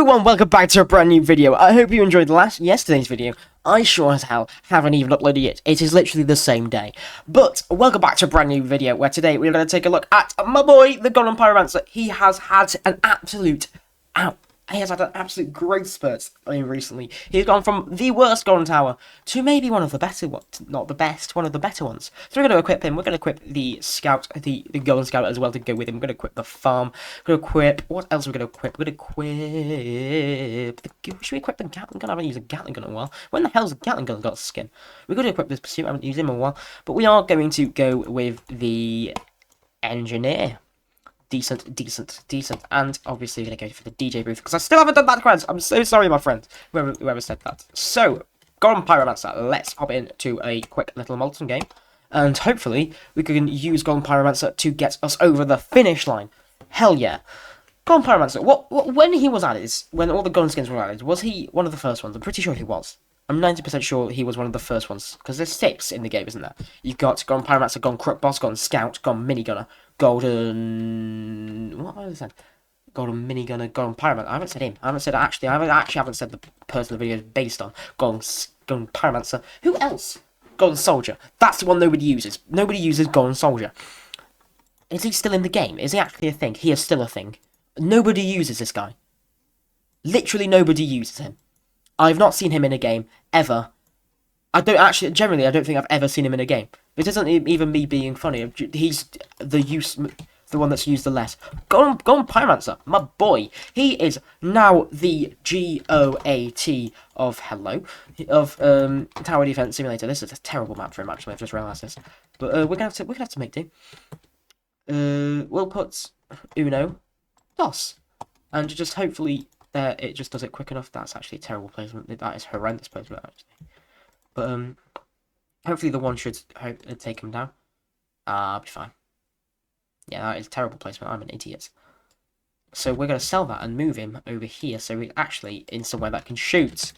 everyone, welcome back to a brand new video. I hope you enjoyed yesterday's video. I sure as hell haven't even uploaded it. It is literally the same day. But welcome back to a brand new video where today we're going to take a look at my boy, the Golden Pyromancer. He has had an absolute growth spurt recently. He's gone from the worst Golden Tower to maybe one of the better ones. Not the best, one of the better ones. So we're going to equip him. We're going to equip the Scout, the Golden Scout as well to go with him. We're going to equip the Farm. We're going to equip... What else are we going to equip? We're going to equip... Should we equip the Gatling Gun? I haven't used a Gatling Gun in a while. When the hell's the Gatling Gun got skin? We're going to equip this Pursuit. I haven't used him in a while. But we are going to go with the Engineer. Decent. And obviously we're going to go for the DJ booth, because I still haven't done that quest. I'm so sorry, my friend, whoever said that. So, Golden Pyromancer, let's hop into a quick little molten game. And hopefully, we can use Golden Pyromancer to get us over the finish line. Hell yeah. Golden Pyromancer, when he was added, when all the golden skins were added, was he one of the first ones? I'm pretty sure he was. I'm 90% sure he was one of the first ones, because there's 6 in the game, isn't there? You've got Golden Pyromancer, Golden Crook Boss, Golden Scout, Golden Minigunner, Golden... What have I said? Golden Minigunner, Golden Pyromancer. I haven't said him. I haven't said the person the video is based on. Golden Pyromancer. Who else? Golden Soldier. That's the one nobody uses. Nobody uses Golden Soldier. Is he still in the game? Is he actually a thing? He is still a thing. Nobody uses this guy. Literally nobody uses him. I've not seen him in a game, ever. Generally, I don't think I've ever seen him in a game. It isn't even me being funny. He's the one that's used the less. Golden Pyromancer, my boy. He is now the GOAT of Tower Defense Simulator. This is a terrible map for him, actually. I've just realised this. But we're gonna have to make do. We'll put Uno, Dos, and just hopefully. It just does it quick enough. That's actually a terrible placement. That is horrendous placement, actually. But hopefully the one should take him down. I'll be fine. Yeah, that is terrible placement. I'm an idiot. So we're going to sell that and move him over here, so we're actually in somewhere that can shoot.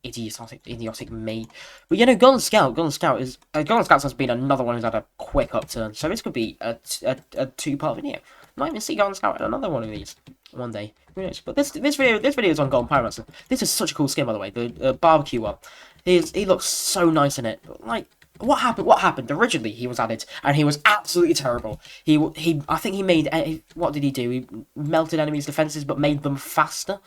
Idiotic me. But you know, Golden Scout has been another one who's had a quick upturn. So this could be a 2-part video. Might even see Golden Scout in another one of these one day. Who knows? But this video is on Golden Pyromancer. This is such a cool skin, by the way. The barbecue one. He looks so nice in it. Like, what happened? Originally, he was added, and he was absolutely terrible. I think he made... What did he do? He melted enemies' defenses, but made them faster.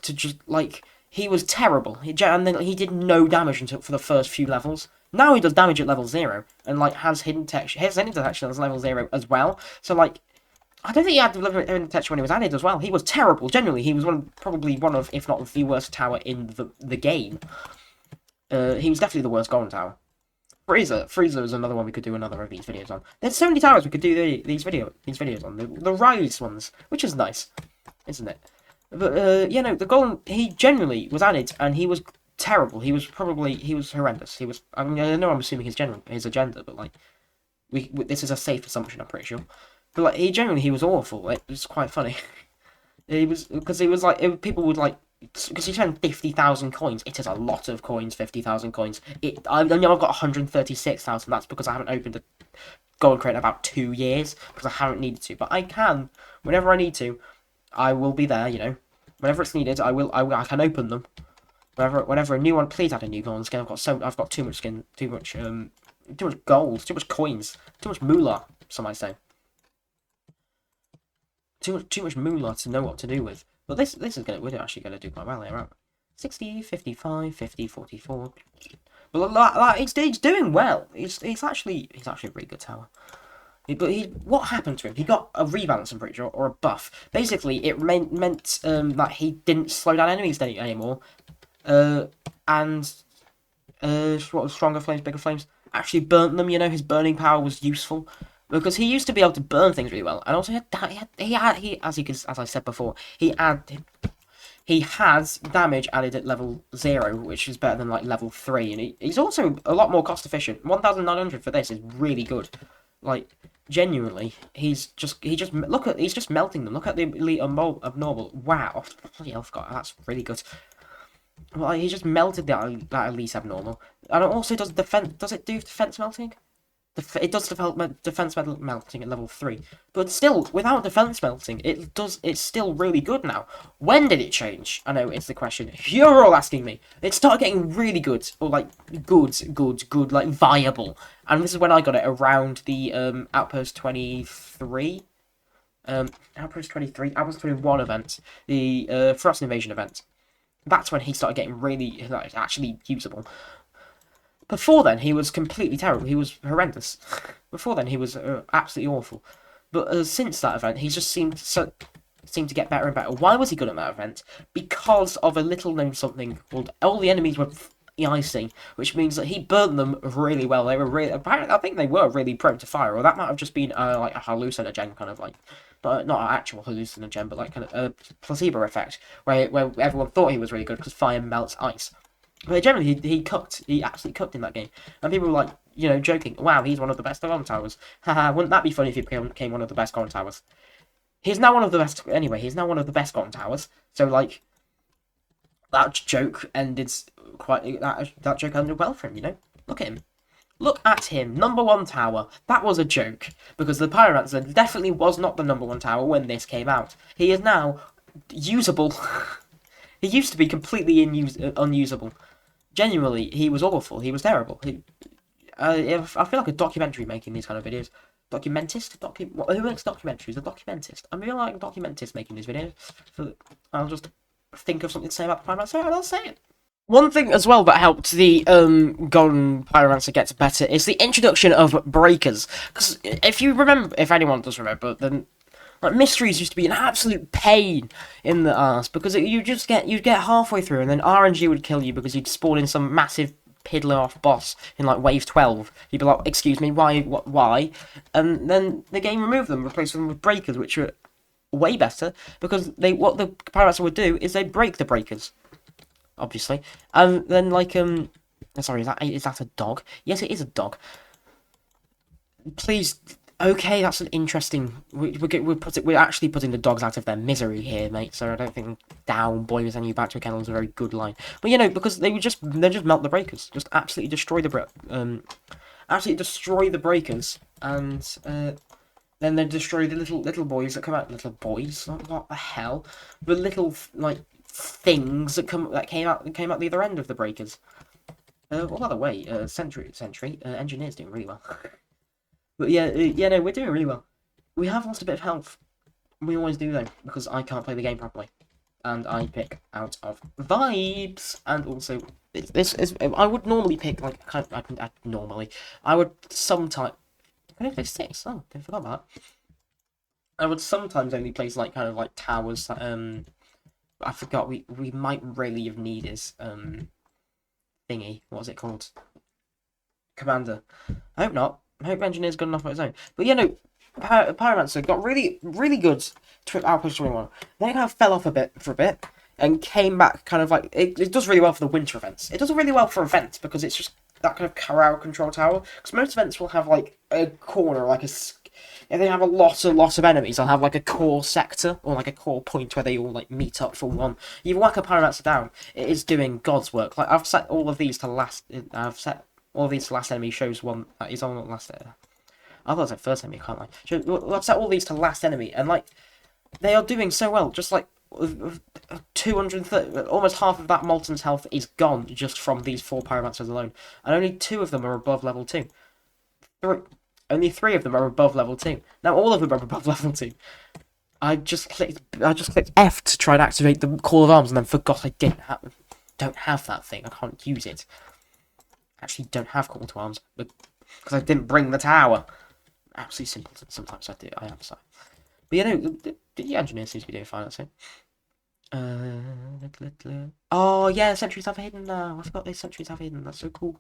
To just, like... He was terrible. And then he did no damage for the first few levels. Now he does damage at level 0, and, like, has hidden detection. His hidden detection is level 0 as well. So, like... I don't think he had hidden detection when he was added as well. He was terrible. Generally, he was probably one of, if not the worst tower in the game. He was definitely the worst Golden Tower. Freezer is another one we could do another of these videos on. There's so many towers we could do these videos on. The Rise ones, which is nice, isn't it? But you know, the Golden, he generally was added and he was terrible. He was horrendous. I mean, I know I'm assuming his agenda, but like, this is a safe assumption. I'm pretty sure. But like, he was awful. It was quite funny. Because people would like, because you spend 50,000 coins. It is a lot of coins. 50,000 coins. I know I've got 136,000. That's because I haven't opened a Golden Crate in about 2 years because I haven't needed to. But I can, whenever I need to, I will be there. You know, whenever it's needed, I can open them. Whenever a new one, please add a new Golden skin. I've got too much skin, too much gold, too much coins, too much moolah. Some might say. Too much moolah to know what to do with. But we're actually gonna do quite well here, aren't we? 60, 55, 50, 44. But he's doing well. He's actually a really good tower. What happened to him? He got a rebalance, I'm pretty sure, or a buff. Basically, it meant that he didn't slow down enemies anymore. And what was stronger flames, bigger flames? Actually burnt them. You know, his burning power was useful. Because he used to be able to burn things really well, and also as I said before, he has damage added at level 0, which is better than like level 3, and he's also a lot more cost efficient. 1,900 for this is really good. Like, genuinely, he's just melting them. Look at the elite abnormal. Wow, bloody hell, that's really good. Well, he just melted that elite abnormal, and it also does defense. Does it do defense melting? It does develop defense melting at level 3, but still, without defense melting, it's still really good now. When did it change? I know it's the question you're all asking me. It started getting really good, or like good, like viable. And this is when I got it around the Outpost 23, Outpost 23, Outpost 21 event, the Frost Invasion event. That's when he started getting really like actually usable. Before then, he was completely terrible. He was horrendous. Before then, he was absolutely awful. But since that event, he's just seemed to get better and better. Why was he good at that event? Because of a little known something called all the enemies were icing, which means that he burned them really well. They were really, apparently, I think they were really prone to fire, or that might have just been like a hallucinogen kind of like, but not an actual hallucinogen, but like kind of a placebo effect, where everyone thought he was really good because fire melts ice. But generally, he cooked. He absolutely cooked in that game. And people were like, you know, joking, wow, he's one of the best Golden Towers. Haha, wouldn't that be funny if he became one of the best Golden Towers? He's now one of the best, anyway, he's now one of the best Golden Towers. So, like, that joke ended that joke ended well for him, you know? Look at him. Look at him. #1 tower. That was a joke. Because the Pyromancer definitely was not the #1 tower when this came out. He is now usable. He used to be completely unusable. Genuinely, he was awful. He was terrible. I feel like a documentary making these kind of videos. Documentist? Who makes documentaries? A documentist. I feel like a documentist making these videos. So I'll just think of something to say about the Pyromancer and I'll say it. One thing as well that helped the Golden Pyromancer get better is the introduction of breakers. Because if you remember, if anyone does remember, then like mysteries used to be an absolute pain in the arse because you'd get halfway through and then RNG would kill you because you'd spawn in some massive piddler off boss in like wave 12. You'd be like, excuse me, why? And then the game removed them, replaced them with breakers, which are way better because what the Pyromancer would do is they'd break the breakers, obviously, and then like sorry, is that a dog? Yes, it is a dog. Please. Okay, that's an interesting. We're actually putting the dogs out of their misery here, mate. So I don't think "down, boy, we're sending you back to a kennel" is a very good line. But you know, because they just melt the breakers, just absolutely destroy the breakers, and then they destroy the little boys that come out. Little boys, what the hell? The little like things that came out the other end of the breakers. Well, by the way, Sentry, engineer's doing really well. But yeah, no, we're doing really well. We have lost a bit of health. We always do though, because I can't play the game properly, and I pick out of vibes. And also, this is I would normally pick like I would sometimes. I don't play 6. Oh, I forgot about that. I would sometimes only place like kind of like towers. I forgot we might really have needed thingy. What was it called? Commander. I hope not. I hope Engineer's good enough on its own. But yeah, no, Pyromancer got really, really good to Outpost 21. Then it kind of fell off a bit for a bit and came back kind of like it does really well for the winter events. It does really well for events because it's just that kind of crowd control tower. Because most events will have like a corner, like if they have a lot of enemies, they'll have like a core sector or like a core point where they all like meet up for one. You whack a Pyromancer down, it is doing God's work. Like I've set all of these to last. All of these last enemy shows one that is on the last. I thought it was the first enemy. I can't lie. I've set all these to last enemy, and like they are doing so well. Just like 230, almost half of that Molten's health is gone just from these 4 Pyromancers alone, and only 2 of them are above level 2. Only 3 of them are above level 2. Now all of them are above level 2. I just clicked F to try and activate the Call of Arms, and then forgot I don't have that thing. I can't use it. Actually don't have Call to Arms, but because I didn't bring the tower. Absolutely simple. Sometimes I do. I am sorry. But you know, the engineer seems to be doing fine. I'd say. Oh yeah, sentries have hidden now. I forgot these sentries have hidden. That's so cool.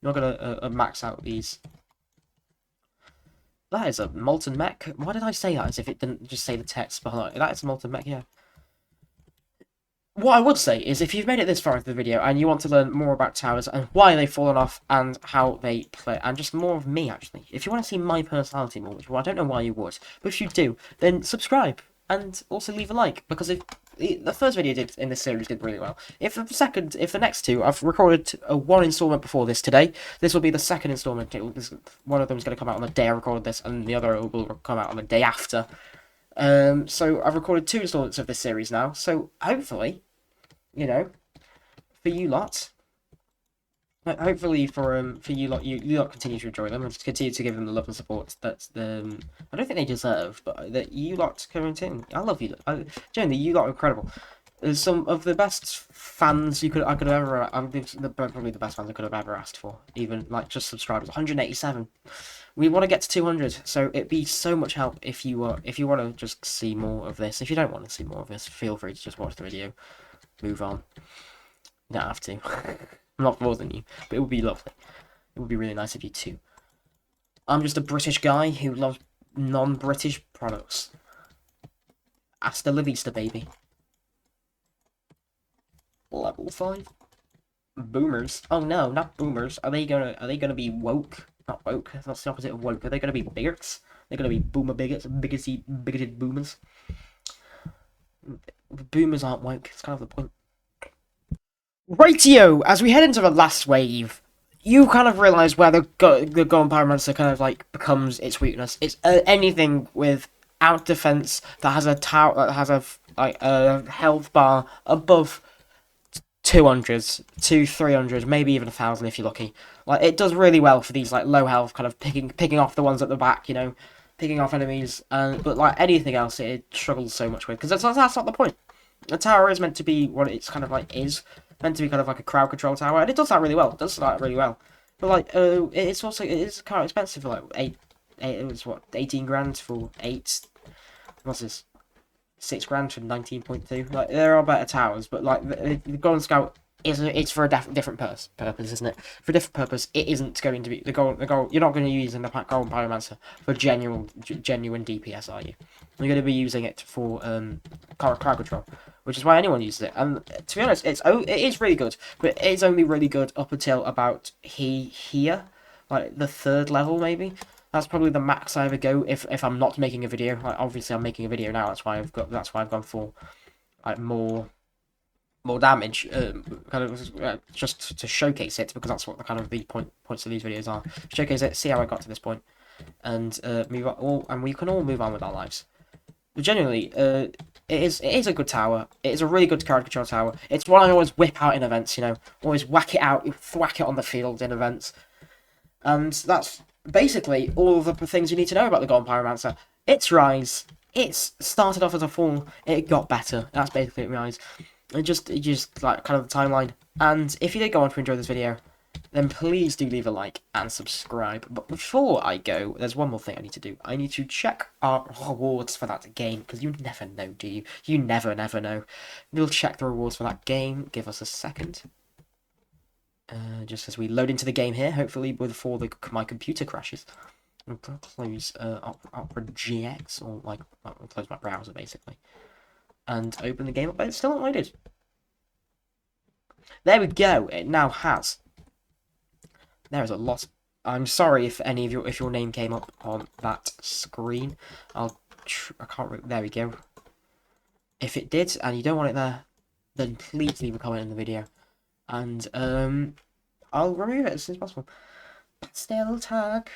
You're gonna max out these. That is a molten mech. Why did I say that as if it didn't just say the text below? That is a molten mech. Yeah. What I would say is if you've made it this far into the video and you want to learn more about towers and why they've fallen off and how they play, and just more of me actually, if you want to see my personality more, which I don't know why you would, but if you do, then subscribe and also leave a like, because if the first video did in this series did really well. If the next two, I've recorded one installment before this today. This will be the second installment. One of them is going to come out on the day I recorded this, and the other will come out on the day after. So I've recorded 2 installments of this series now. So hopefully, you know, for you lot. Hopefully for you lot, you lot continue to enjoy them and continue to give them the love and support that I don't think they deserve, but that you lot continue. I love you. Generally, you lot are incredible. There's some of the best fans I could have ever. Probably the best fans I could have ever asked for. Even like just subscribers, 187. We want to get to 200, so it'd be so much help if you want to just see more of this. If you don't want to see more of this, feel free to just watch the video, move on. You don't have to. I'm not forcing you, but it would be lovely. It would be really nice of you too. I'm just a British guy who loves non-British products. Hasta la vista, baby. Level 5. Boomers. Oh no, not boomers. Are they gonna be woke? Not woke. That's the opposite of woke. Are they gonna be bigots? They're gonna be boomer bigots, bigoted boomers. Boomers aren't woke. It's kind of the point. Rightio, as we head into the last wave, you kind of realise where the Golden Pyromancer kind of like becomes its weakness. It's anything with out defense that has a tower that has a health bar above 200, 300, maybe even 1,000 if you're lucky. Like it does really well for these like low health, kind of picking off the ones at the back, you know, picking off enemies. But like anything else, it struggles so much with, because that's not the point. The tower is meant to be what it's kind of like is. Meant to be kind of like a crowd control tower, and it does that really well. It does that really well. But like, it is kind of expensive for like it was what 18 grand for 8. What's this? 6 grand for 19.2. Like there are better towers, but like the Golden Scout it's for a different purpose, isn't it? For a different purpose, it isn't going to be the goal. You're not going to be using the Golden Pyromancer for genuine DPS, are you? You're going to be using it for crowd control, which is why anyone uses it. And to be honest, it is really good, but it is only really good up until about here, like the 3rd level maybe. That's probably the max I ever go if I'm not making a video. Like obviously I'm making a video now. That's why I've gone for like more damage, kind of just to showcase it, because that's what the kind of the points of these videos are. Showcase it, see how I got to this point, and move on. And we can all move on with our lives. But generally, it is a good tower. It is a really good crowd control tower. It's one I always whip out in events. You know, always whack it out, thwack it on the field in events, and that's basically all of the things you need to know about the Golden Pyromancer. Its rise. It's started off as a fall. It got better. That's basically its rise. It just like kind of the timeline. And if you did go on to enjoy this video, then please do leave a like and subscribe. But before I go, there's one more thing I need to do. I need to check our rewards for that game, because you never know, do you? You never know. We'll check the rewards for that game. Give us a second. Just as we load into the game here, hopefully before my computer crashes. I'll close Opera GX, or like I'll close my browser basically, and open the game up, but it's still not loaded. There we go. It now has. There is a lot. I'm sorry if any of your name came up on that screen. I can't. There we go. If it did and you don't want it there, then please leave a comment in the video, and I'll remove it as soon as possible. Still tag.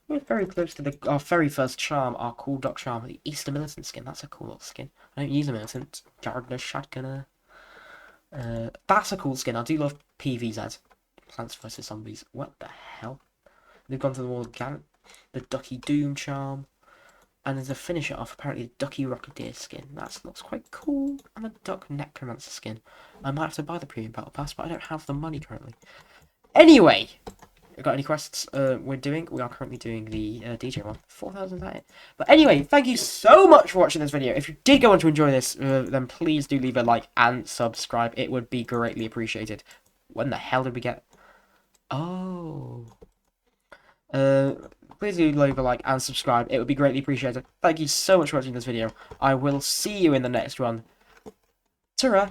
We're very close to our very first charm, our cool Doc charm, the Easter Militant skin. That's a cool little skin. I don't use a Militant. Gardener, Shotgunner. That's a cool skin. I do love PVZ. Plants vs Zombies. What the hell? They've gone to the wall again. The Ducky Doom charm. And there's a finisher off, apparently the Ducky Rocketeer skin. That looks quite cool. And the Duck Necromancer skin. I might have to buy the premium battle pass, but I don't have the money currently. Anyway! Got any quests we are currently doing the DJ one. 4,000, is that it? But anyway, thank you so much for watching this video. If you did go on to enjoy this, then please do leave a like and subscribe. It would be greatly appreciated. When the hell did we get... Oh... please do leave a like and subscribe. It would be greatly appreciated. Thank you so much for watching this video. I will see you in the next one. Ta-ra!